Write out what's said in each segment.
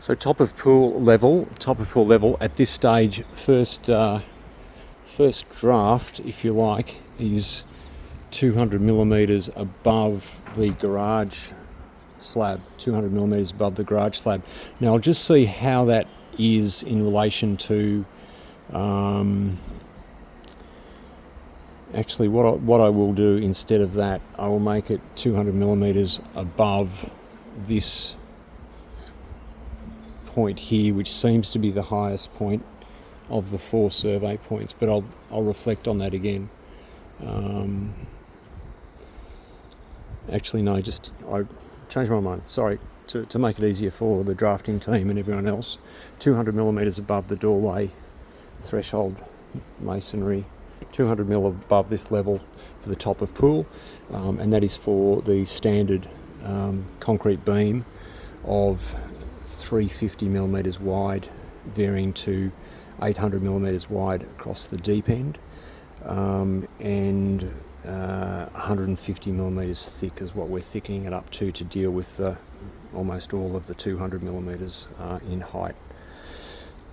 So top of pool level at this stage, first draft, if you like, is 200 millimeters above the garage slab, 200 millimeters above the garage slab. Now I'll just see how that is in relation to, actually what I will do instead of that, I will make it 200 millimeters above this point here, which seems to be the highest point of the 4 survey points, but I'll reflect on that again. Actually no, I changed my mind, sorry, to make it easier for the drafting team and everyone else. 200 millimeters above the doorway threshold masonry, 200 mil above this level for the top of pool, and that is for the standard concrete beam of 350 millimeters wide, varying to 800 millimeters wide across the deep end, and 150 millimeters thick is what we're thickening it up to deal with almost all of the 200 millimeters in height.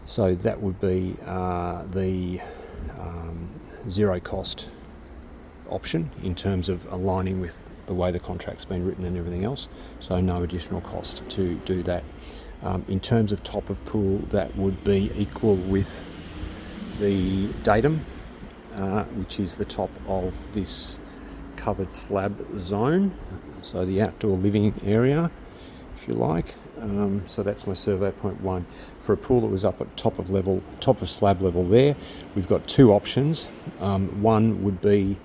So that would be the zero cost option in terms of aligning with the way the contract's been written and everything else, so no additional cost to do that. In terms of top of pool, that would be equal with the datum, which is the top of this covered slab zone, so the outdoor living area, if you like. So that's my survey point 1. For a pool that was up at top of slab level there, we've got 2 options. One would be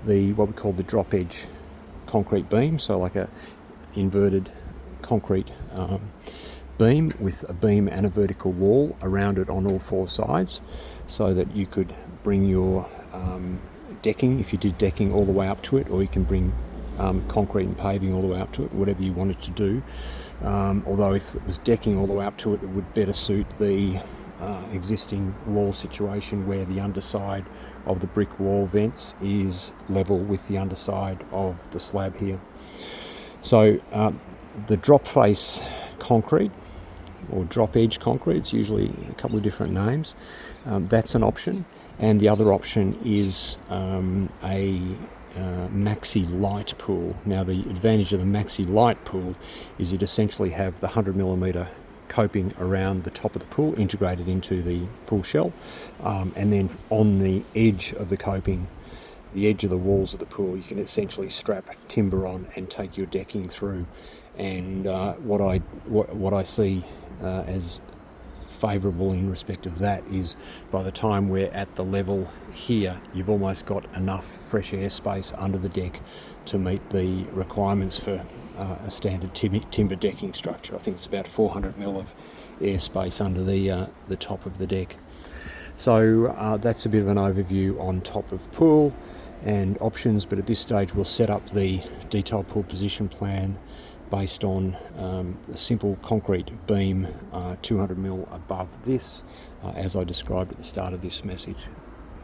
what we call the drop edge concrete beam, so like a inverted concrete beam with a beam and a vertical wall around it on all 4 sides, so that you could bring your decking, if you did decking, all the way up to it, or you can bring concrete and paving all the way up to it, whatever you wanted to do. Although if it was decking all the way up to it, it would better suit the existing wall situation where the underside of the brick wall vents is level with the underside of the slab here. So the drop face concrete, or drop edge concrete, it's usually a couple of different names, that's an option. And the other option is a maxi light pool. Now the advantage of the maxi light pool is you'd essentially have the 100 millimeter coping around the top of the pool integrated into the pool shell, and then on the edge of the coping, the edge of the walls of the pool, you can essentially strap timber on and take your decking through. And what I see as favourable in respect of that is, by the time we're at the level here, you've almost got enough fresh air space under the deck to meet the requirements for a standard timber decking structure. I think it's about 400 mil of airspace under the top of the deck. So that's a bit of an overview on top of pool and options, but at this stage we'll set up the detailed pool position plan based on a simple concrete beam 200 mil above this, as I described at the start of this message.